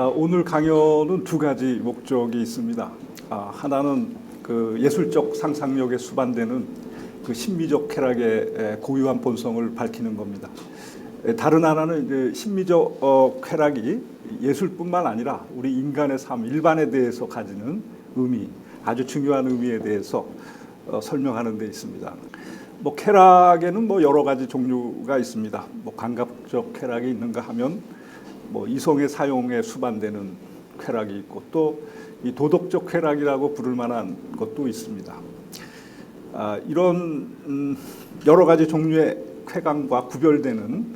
오늘 강연은 두 가지 목적이 있습니다. 하나는 그 예술적 상상력에 수반되는 그 심미적 쾌락의 고유한 본성을 밝히는 겁니다. 다른 하나는 이제 심미적 쾌락이 예술뿐만 아니라 우리 인간의 삶 일반에 대해서 가지는 의미, 아주 중요한 의미에 대해서 설명하는 데 있습니다. 쾌락에는 여러 가지 종류가 있습니다. 감각적 쾌락이 있는가 하면 이성의 사용에 수반되는 쾌락이 있고 또 이 도덕적 쾌락이라고 부를 만한 것도 있습니다. 이런 여러 가지 종류의 쾌감과 구별되는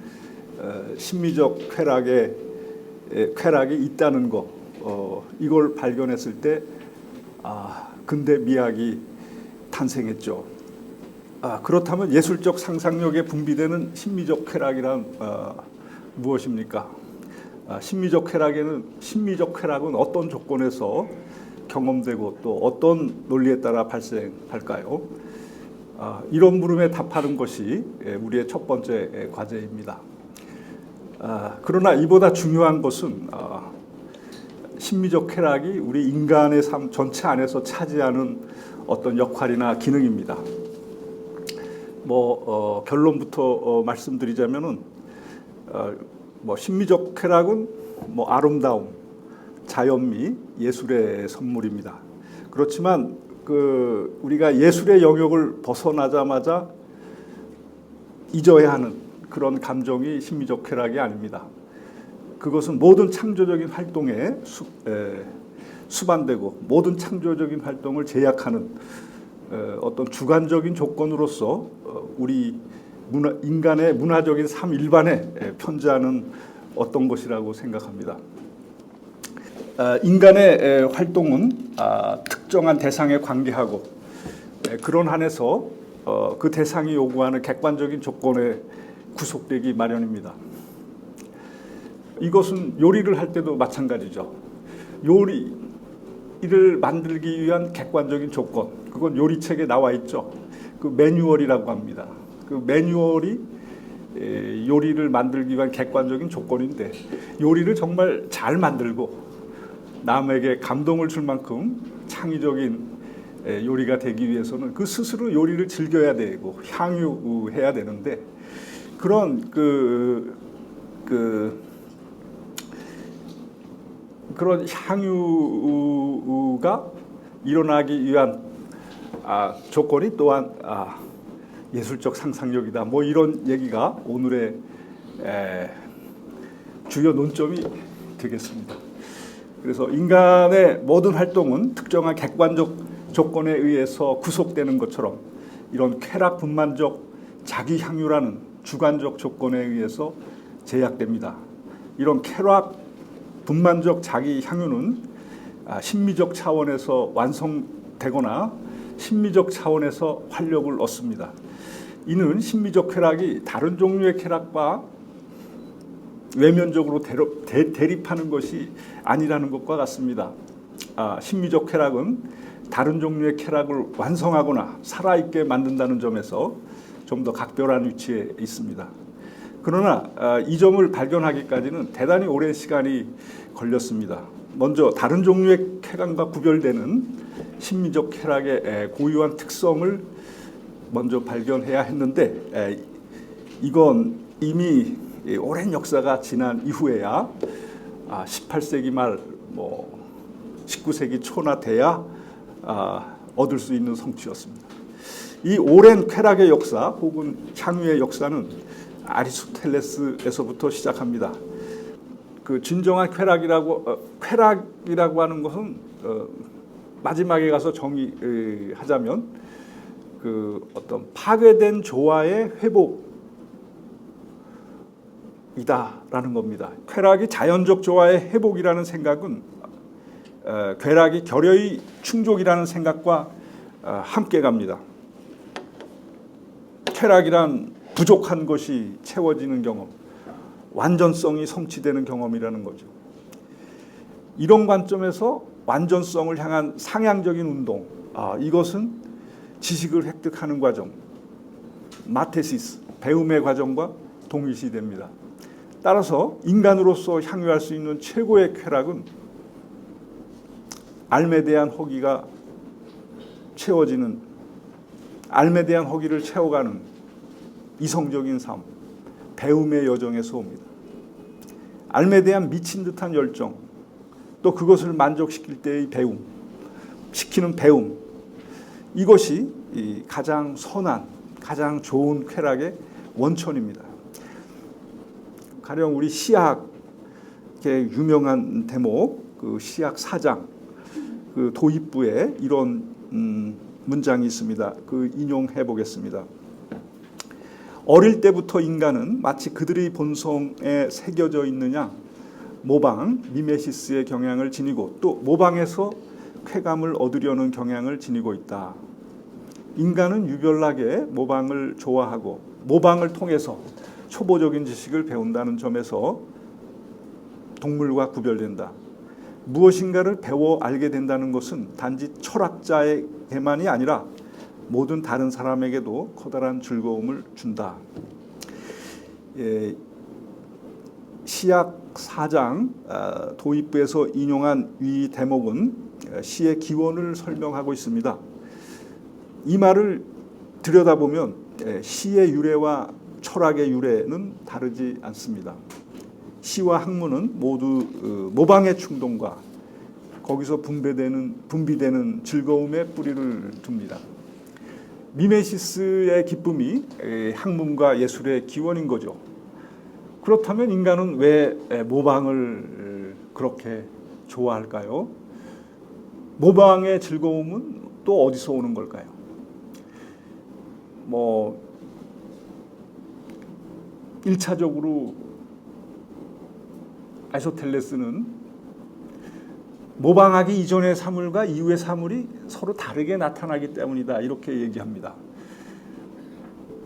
심미적 쾌락이 있다는 것, 이걸 발견했을 때 근대 미학이 탄생했죠. 그렇다면 예술적 상상력에 분비되는 심미적 쾌락이란 무엇입니까? 심미적 쾌락은 어떤 조건에서 경험되고 또 어떤 논리에 따라 발생할까요? 이런 물음에 답하는 것이 우리의 첫 번째 과제입니다. 그러나 이보다 중요한 것은 심미적 쾌락이 우리 인간의 삶 전체 안에서 차지하는 어떤 역할이나 기능입니다. 결론부터 말씀드리자면은 심미적 쾌락은 아름다움, 자연미, 예술의 선물입니다. 그렇지만 우리가 예술의 영역을 벗어나자마자 잊어야 하는 그런 감정이 심미적 쾌락이 아닙니다. 그것은 모든 창조적인 활동에 수반되고 모든 창조적인 활동을 제약하는 어떤 주관적인 조건으로서 우리 인간의 문화적인 삶 일반에 편지하는 어떤 것이라고 생각합니다. 인간의 활동은 특정한 대상에 관계하고 그런 한에서 그 대상이 요구하는 객관적인 조건에 구속되기 마련입니다. 이것은 요리를 할 때도 마찬가지죠. 요리를 만들기 위한 객관적인 조건, 그건 요리책에 나와 있죠. 그 매뉴얼이라고 합니다. 그 매뉴얼이 요리를 만들기 위한 객관적인 조건인데 요리를 정말 잘 만들고 남에게 감동을 줄 만큼 창의적인 요리가 되기 위해서는 그 스스로 요리를 즐겨야 되고 향유해야 되는데 그런 그런 향유가 일어나기 위한 조건이 또한 예술적 상상력이다. 이런 얘기가 오늘의 주요 논점이 되겠습니다. 그래서 인간의 모든 활동은 특정한 객관적 조건에 의해서 구속되는 것처럼 이런 쾌락분만적 자기향유라는 주관적 조건에 의해서 제약됩니다. 이런 쾌락분만적 자기향유는 심미적 차원에서 완성되거나 심미적 차원에서 활력을 얻습니다. 이는 심미적 쾌락이 다른 종류의 쾌락과 외면적으로 대립하는 것이 아니라는 것과 같습니다. 심미적 쾌락은 다른 종류의 쾌락을 완성하거나 살아있게 만든다는 점에서 좀 더 각별한 위치에 있습니다. 그러나 이 점을 발견하기까지는 대단히 오랜 시간이 걸렸습니다. 먼저 다른 종류의 쾌감과 구별되는 심미적 쾌락의 고유한 특성을 먼저 발견해야 했는데 이건 이미 오랜 역사가 지난 이후에야 18세기 말 19세기 초나 돼야 얻을 수 있는 성취였습니다. 이 오랜 쾌락의 역사 혹은 향유의 역사는 아리스토텔레스에서부터 시작합니다. 그 진정한 쾌락이라고 하는 것은 마지막에 가서 정의하자면 그 어떤 파괴된 조화의 회복이다라는 겁니다. 쾌락이 자연적 조화의 회복이라는 생각은 쾌락이 결여의 충족이라는 생각과 함께 갑니다. 쾌락이란 부족한 것이 채워지는 경험, 완전성이 성취되는 경험이라는 거죠. 이런 관점에서 완전성을 향한 상향적인 운동, 이것은 지식을 획득하는 과정, 마테시스, 배움의 과정과 동일시됩니다. 따라서 인간으로서 향유할 수 있는 최고의 쾌락은 삶에 대한 허기가 채워지는, 삶에 대한 허기를 채워가는 이성적인 삶, 배움의 여정에서 옵니다. 삶에 대한 미친 듯한 열정, 또 그것을 만족시킬 때의 배움, 시키는 배움, 이것이 가장 선한, 가장 좋은 쾌락의 원천입니다. 가령 우리 시학의 유명한 대목, 그 시학 4장, 그 도입부에 이런 문장이 있습니다. 그 인용해 보겠습니다. 어릴 때부터 인간은 마치 그들의 본성에 새겨져 있느냐 모방, 미메시스의 경향을 지니고 또 모방에서 쾌감을 얻으려는 경향을 지니고 있다. 인간은 유별나게 모방을 좋아하고 모방을 통해서 초보적인 지식을 배운다는 점에서 동물과 구별된다. 무엇인가를 배워 알게 된다는 것은 단지 철학자에게만이 아니라 모든 다른 사람에게도 커다란 즐거움을 준다. 시약 4장 도입부에서 인용한 이 대목은 시의 기원을 설명하고 있습니다. 이 말을 들여다보면 시의 유래와 철학의 유래는 다르지 않습니다. 시와 학문은 모두 모방의 충동과 거기서 분비되는 즐거움에 뿌리를 둡니다. 미메시스의 기쁨이 학문과 예술의 기원인 거죠. 그렇다면 인간은 왜 모방을 그렇게 좋아할까요? 모방의 즐거움은 또 어디서 오는 걸까요? 뭐 1차적으로 아리스토텔레스는 모방하기 이전의 사물과 이후의 사물이 서로 다르게 나타나기 때문이다, 이렇게 얘기합니다.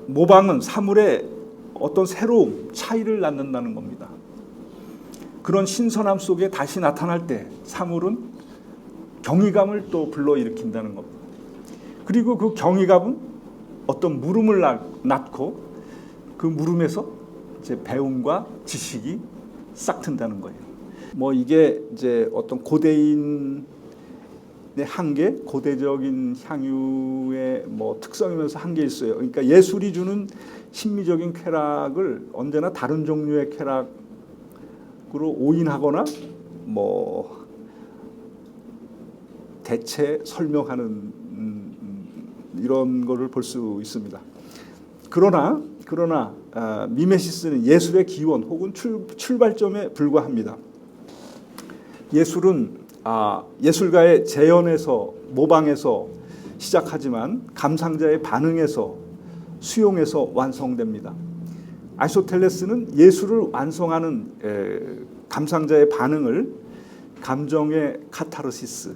모방은 사물의 어떤 새로움, 차이를 낳는다는 겁니다. 그런 신선함 속에 다시 나타날 때 사물은 경이감을 또 불러일으킨다는 겁니다. 그리고 그 경이감은 어떤 물음을 낳고 그 물음에서 이제 배움과 지식이 싹 튼다는 거예요. 뭐 이게 이제 어떤 고대인의 한계, 고대적인 향유의 뭐 특성이면서 한계 있어요. 그러니까 예술이 주는 심미적인 쾌락을 언제나 다른 종류의 쾌락으로 오인하거나 뭐 대체 설명하는 이런 거를 볼 수 있습니다. 그러나 미메시스는 예술의 기원 혹은 출발점에 불과합니다. 예술은 예술가의 재현에서 모방에서 시작하지만 감상자의 반응에서 수용해서 완성됩니다. 아리스토텔레스는 예술을 완성하는 감상자의 반응을 감정의 카타르시스,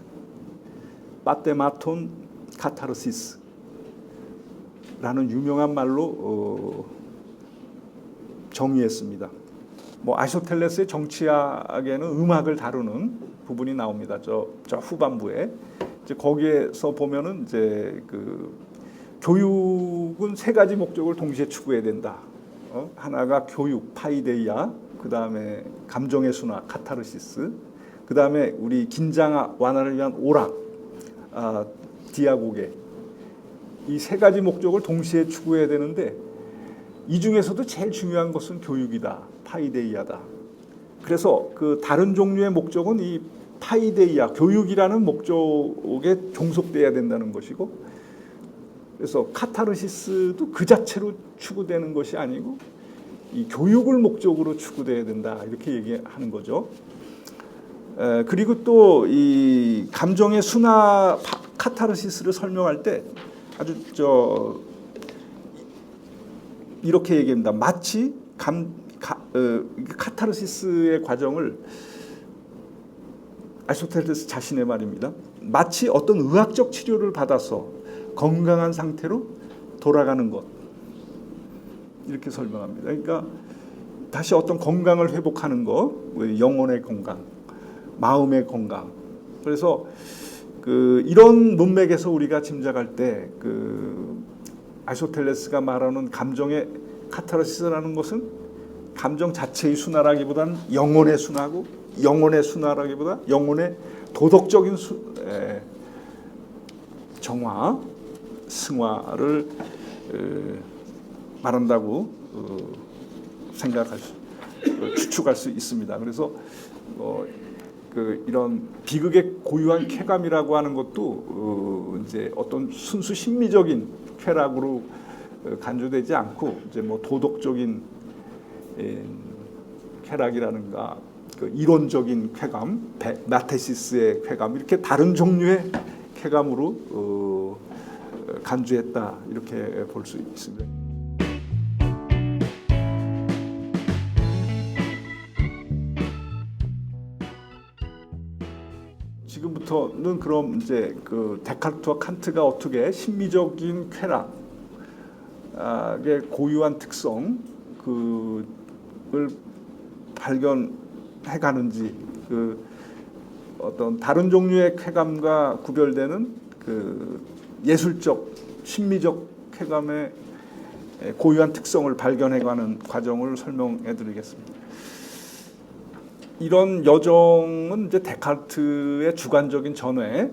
파테마톤 카타르시스 라는 유명한 말로 정의했습니다. 뭐 아리스토텔레스의 정치학에는 음악을 다루는 부분이 나옵니다. 저 후반부에 이제 거기에서 보면은 이제 그 교육은 세 가지 목적을 동시에 추구해야 된다. 하나가 교육, 파이데이아, 그 다음에 감정의 순화, 카타르시스, 그 다음에 우리 긴장 완화를 위한 오락, 디아고게. 이 세 가지 목적을 동시에 추구해야 되는데 이 중에서도 제일 중요한 것은 교육이다, 파이데이아다. 그래서 그 다른 종류의 목적은 이 파이데이아, 교육이라는 목적에 종속돼야 된다는 것이고, 그래서 카타르시스도 그 자체로 추구되는 것이 아니고 이 교육을 목적으로 추구돼야 된다, 이렇게 얘기하는 거죠. 그리고 또 이 감정의 순화 카타르시스를 설명할 때 아주 이렇게 얘기합니다. 마치 카타르시스의 과정을 아리스토텔레스 자신의 말입니다. 마치 어떤 의학적 치료를 받아서 건강한 상태로 돌아가는 것, 이렇게 설명합니다. 그러니까 다시 어떤 건강을 회복하는 것, 영혼의 건강, 마음의 건강. 그래서 이런 문맥에서 우리가 짐작할 때 아리스토텔레스가 말하는 감정의 카타르시스라는 것은 감정 자체의 순화라기보다는 영혼의 순화고, 영혼의 순화라기보다 영혼의 도덕적인 정화, 승화를 말한다고 추측할 수 있습니다. 그래서 이런 비극의 고유한 쾌감이라고 하는 것도 이제 어떤 순수 심미적인 쾌락으로 간주되지 않고 이제 뭐 도덕적인 쾌락이라는가, 그 이론적인 쾌감, 마테시스의 쾌감, 이렇게 다른 종류의 쾌감으로 간주했다, 이렇게 볼 수 있습니다. 지금부터는 그럼 이제 그 데카르트와 칸트가 어떻게 심미적인 쾌락의 고유한 특성 그걸 발견해 가는지, 그 어떤 다른 종류의 쾌감과 구별되는 그 예술적 심미적 쾌감의 고유한 특성을 발견해 가는 과정을 설명해 드리겠습니다. 이런 여정은 이제 데카르트의 주관적인 전회에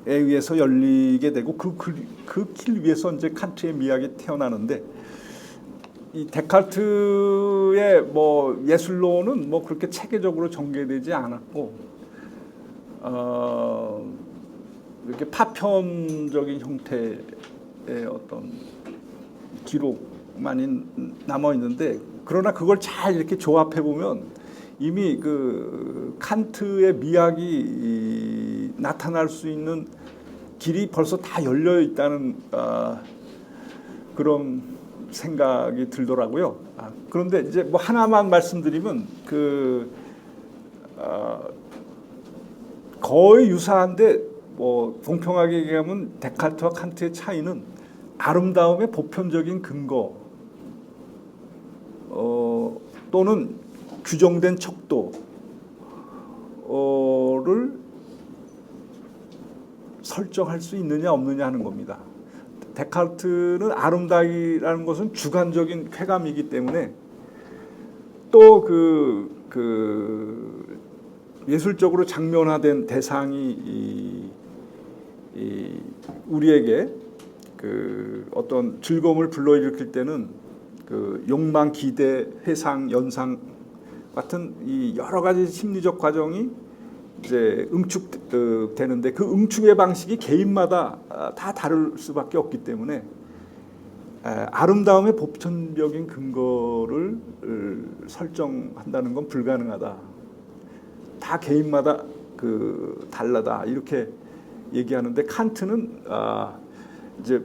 의해서 열리게 되고, 그 길 위에서 이제 칸트의 미학이 태어나는데, 이 데카르트의 뭐 예술론은 뭐 그렇게 체계적으로 전개되지 않았고, 이렇게 파편적인 형태의 어떤 기록만이 남아 있는데, 그러나 그걸 잘 이렇게 조합해 보면 이미 그 칸트의 미학이 나타날 수 있는 길이 벌써 다 열려 있다는 그런 생각이 들더라고요. 그런데 이제 뭐 하나만 말씀드리면 거의 유사한데, 뭐 공평하게 얘기하면 데카르트와 칸트의 차이는 아름다움의 보편적인 근거 또는 규정된 척도를 설정할 수 있느냐 없느냐 하는 겁니다. 데카르트는 아름다움이라는 것은 주관적인 쾌감이기 때문에, 또 예술적으로 장면화된 대상이 우리에게 그 어떤 즐거움을 불러일으킬 때는 그 욕망, 기대, 회상, 연상 같은 이 여러 가지 심리적 과정이 이제 응축되는데, 그 응축의 방식이 개인마다 다 다를 수밖에 없기 때문에 아름다움의 보편적인 근거를 설정한다는 건 불가능하다. 다 개인마다 달라다, 이렇게 얘기하는데, 칸트는 이제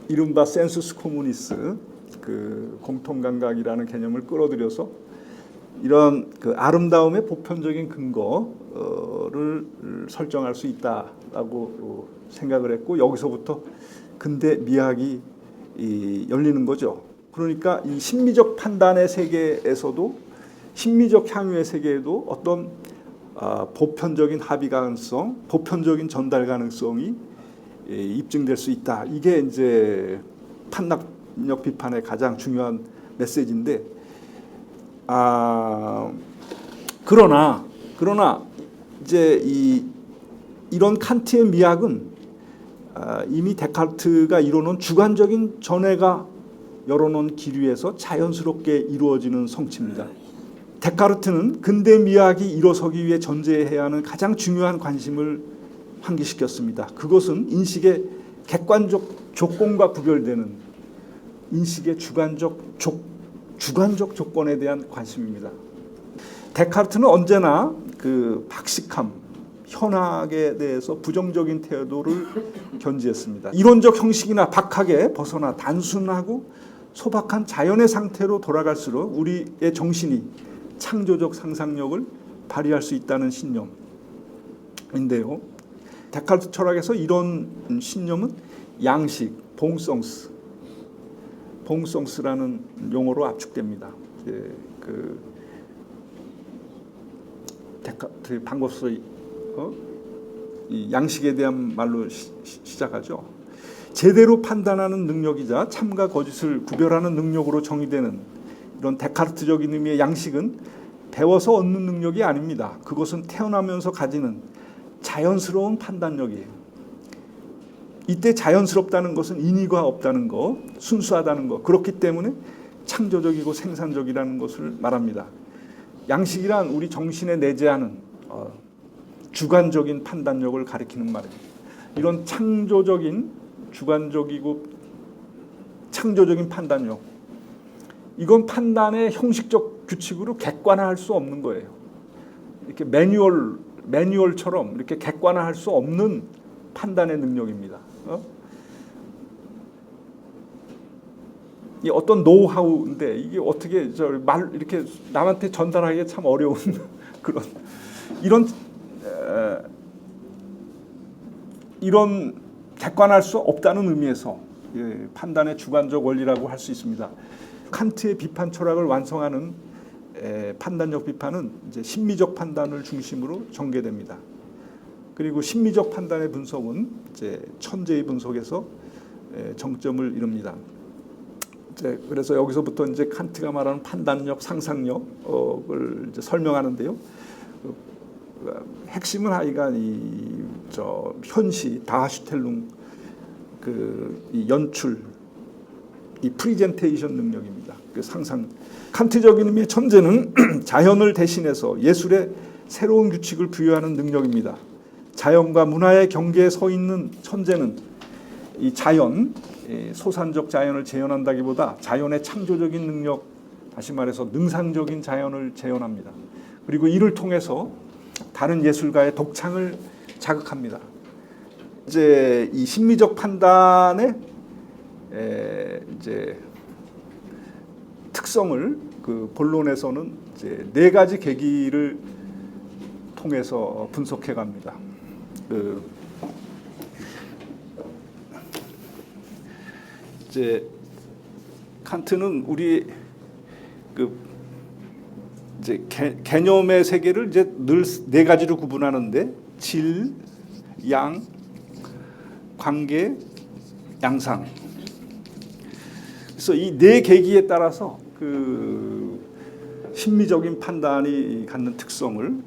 이른바 센수스 코무니스, 그 공통감각이라는 개념을 끌어들여서 이런 그 아름다움의 보편적인 근거를 설정할 수 있다라고 생각을 했고, 여기서부터 근대 미학이 열리는 거죠. 그러니까 이 심미적 판단의 세계에서도, 심미적 향유의 세계에도 어떤 보편적인 합의 가능성, 보편적인 전달 가능성이 입증될 수 있다. 이게 이제 판락력 비판의 가장 중요한 메시지인데, 그러나 이제 이런 칸트의 미학은 이미 데카르트가 이뤄놓은 주관적인 전회가 열어놓은 길 위에서 자연스럽게 이루어지는 성취입니다. 데카르트는 근대 미학이 일어서기 위해 전제해야 하는 가장 중요한 관심을 환기시켰습니다. 그것은 인식의 객관적 조건과 구별되는 인식의 주관적 조건에 대한 관심입니다. 데카르트는 언제나 그 박식함, 현학에 대해서 부정적인 태도를 견지했습니다. 이론적 형식이나 박학에 벗어나 단순하고 소박한 자연의 상태로 돌아갈수록 우리의 정신이 창조적 상상력을 발휘할 수 있다는 신념인데요. 데카르트 철학에서 이런 신념은 양식, 봉성스라는 용어로 압축됩니다. 데카르트 방법서 이 양식에 대한 말로 시작하죠. 제대로 판단하는 능력이자 참과 거짓을 구별하는 능력으로 정의되는 이런 데카르트적인 의미의 양식은 배워서 얻는 능력이 아닙니다. 그것은 태어나면서 가지는 자연스러운 판단력이에요. 이때 자연스럽다는 것은 인의가 없다는 거, 순수하다는 거. 그렇기 때문에 창조적이고 생산적이라는 것을 말합니다. 양식이란 우리 정신에 내재하는 주관적인 판단력을 가리키는 말입니다. 이런 창조적인, 주관적이고 창조적인 판단력, 이건 판단의 형식적 규칙으로 객관화할 수 없는 거예요. 이렇게 매뉴얼처럼 이렇게 객관화할 수 없는 판단의 능력입니다. 이 어떤 노하우인데 이게 어떻게 이렇게 남한테 전달하기가 참 어려운 그런 이런 객관할 수 없다는 의미에서 판단의 주관적 원리라고 할 수 있습니다. 칸트의 비판 철학을 완성하는 판단력 비판은 이제 심미적 판단을 중심으로 전개됩니다. 그리고 심미적 판단의 분석은 이제 천재의 분석에서 정점을 이룹니다. 그래서 여기서부터 이제 칸트가 말하는 판단력, 상상력을 이제 설명하는데요. 핵심은 하여간 현시, 다슈텔룽 이 연출, 이 프리젠테이션 능력입니다. 상상. 칸트적인 의미의 천재는 자연을 대신해서 예술의 새로운 규칙을 부여하는 능력입니다. 자연과 문화의 경계에 서 있는 천재는 이 자연, 소산적 자연을 재현한다기보다 자연의 창조적인 능력, 다시 말해서 능상적인 자연을 재현합니다. 그리고 이를 통해서 다른 예술가의 독창을 자극합니다. 이제 이 심미적 판단의 이제 특성을 그 본론에서는 이제 4가지 계기를 통해서 분석해 갑니다. 이제 칸트는 우리 이제 개념의 세계를 이제 늘 4가지로 구분하는데 질, 양, 관계, 양상. 그래서 이 4계기에 따라서 그 심미적인 판단이 갖는 특성을,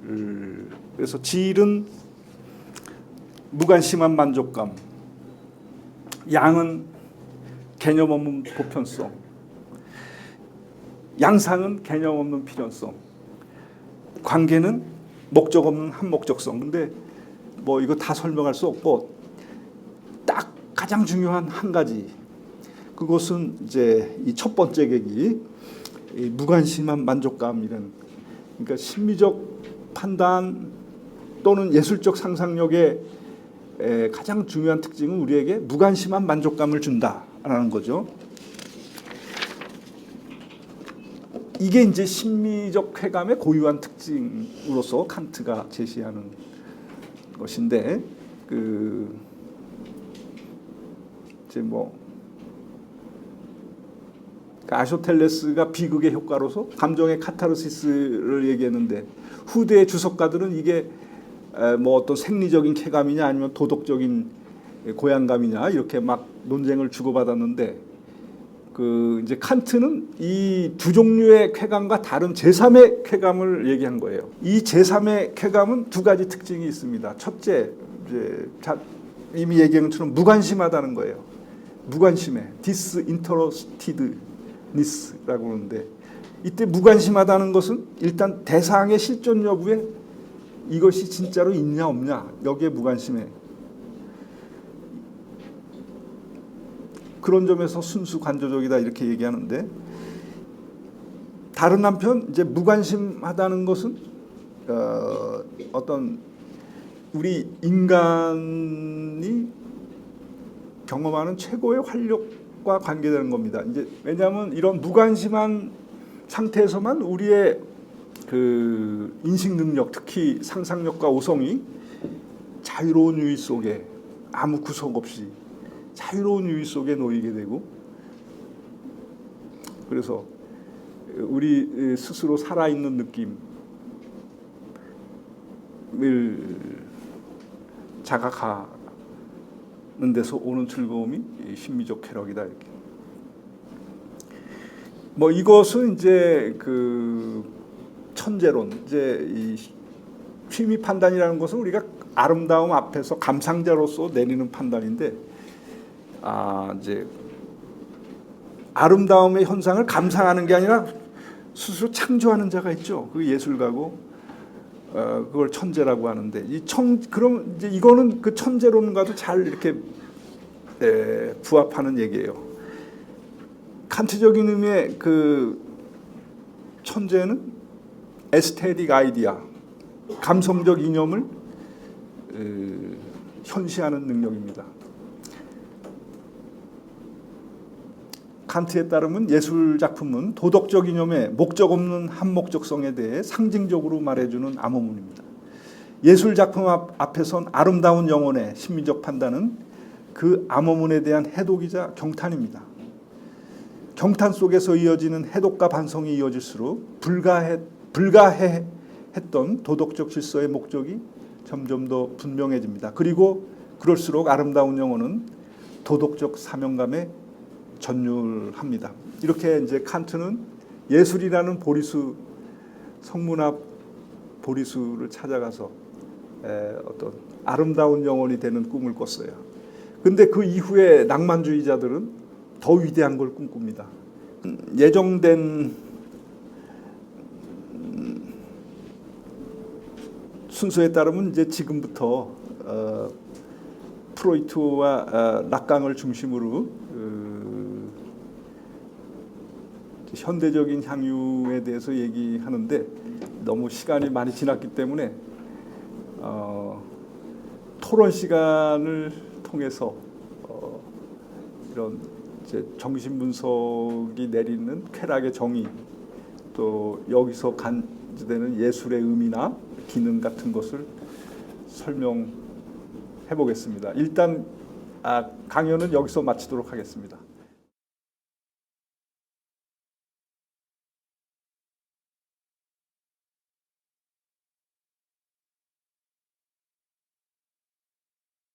그래서 질은 무관심한 만족감, 양은 개념 없는 보편성, 양상은 개념 없는 필연성, 관계는 목적 없는 한목적성. 근데 뭐 이거 다 설명할 수 없고 딱 가장 중요한 한 가지, 그것은 이제 이 첫 번째 계기, 이 무관심한 만족감이라는, 그러니까 심미적 판단 또는 예술적 상상력의 가장 중요한 특징은 우리에게 무관심한 만족감을 준다라는 거죠. 이게 이제 심미적 쾌감의 고유한 특징으로서 칸트가 제시하는 것인데, 이제 아쇼텔레스가 비극의 효과로서 감정의 카타르시스를 얘기했는데, 후대의 주석가들은 이게 어떤 생리적인 쾌감이냐 아니면 도덕적인 고양감이냐 이렇게 막 논쟁을 주고받았는데, 이제 칸트는 이 두 종류의 쾌감과 다른 제3의 쾌감을 얘기한 거예요. 이 제3의 쾌감은 2가지 특징이 있습니다. 첫째, 이제 이미 얘기한 것처럼 무관심하다는 거예요. 무관심해, disinterestedness라고 그러는데, 이때 무관심하다는 것은 일단 대상의 실존 여부에 이것이 진짜로 있냐 없냐, 여기에 무관심해. 그런 점에서 순수 관조적이다 이렇게 얘기하는데, 다른 한편 이제 무관심하다는 것은 어떤 우리 인간이 경험하는 최고의 활력과 관계되는 겁니다. 이제 왜냐하면 이런 무관심한 상태에서만 우리의 그 인식 능력, 특히 상상력과 오성이 자유로운 유의 속에 아무 구속 없이 자유로운 유의 속에 놓이게 되고, 그래서 우리 스스로 살아있는 느낌을 자각하는 데서 오는 즐거움이 이 심미적 쾌락이다 이렇게. 뭐 이것은 이제 그 천재론, 이제 이 취미 판단이라는 것은 우리가 아름다움 앞에서 감상자로서 내리는 판단인데, 이제 아름다움의 현상을 감상하는 게 아니라 스스로 창조하는 자가 있죠. 그 예술가고, 그걸 천재라고 하는데, 그럼 이제 이거는 그 천재론과도 잘 이렇게 부합하는 얘기예요. 칸트적인 의미의 그 천재는 에스테틱 아이디어, 감성적 이념을 현시하는 능력입니다. 칸트에 따르면 예술 작품은 도덕적 이념의 목적 없는 한목적성에 대해 상징적으로 말해주는 암호문입니다. 예술 작품 앞에선 아름다운 영혼의 심미적 판단은 그 암호문에 대한 해독이자 경탄입니다. 경탄 속에서 이어지는 해독과 반성이 이어질수록 불가해했던 도덕적 질서의 목적이 점점 더 분명해집니다. 그리고 그럴수록 아름다운 영혼은 도덕적 사명감에 전율합니다. 이렇게 이제 칸트는 예술이라는 보리수, 성문 앞 보리수를 찾아가서 어떤 아름다운 영혼이 되는 꿈을 꿨어요. 근데 그 이후에 낭만주의자들은 더 위대한 걸 꿈꿉니다. 예정된 순서에 따르면 이제 지금부터 프로이트와 락강을 중심으로 현대적인 향유에 대해서 얘기하는데, 너무 시간이 많이 지났기 때문에 토론 시간을 통해서 이런 이제 정신 분석이 내리는 쾌락의 정의, 또 여기서 간주되는 예술의 의미나 기능 같은 것을 설명해 보겠습니다. 일단 강연은 여기서 마치도록 하겠습니다.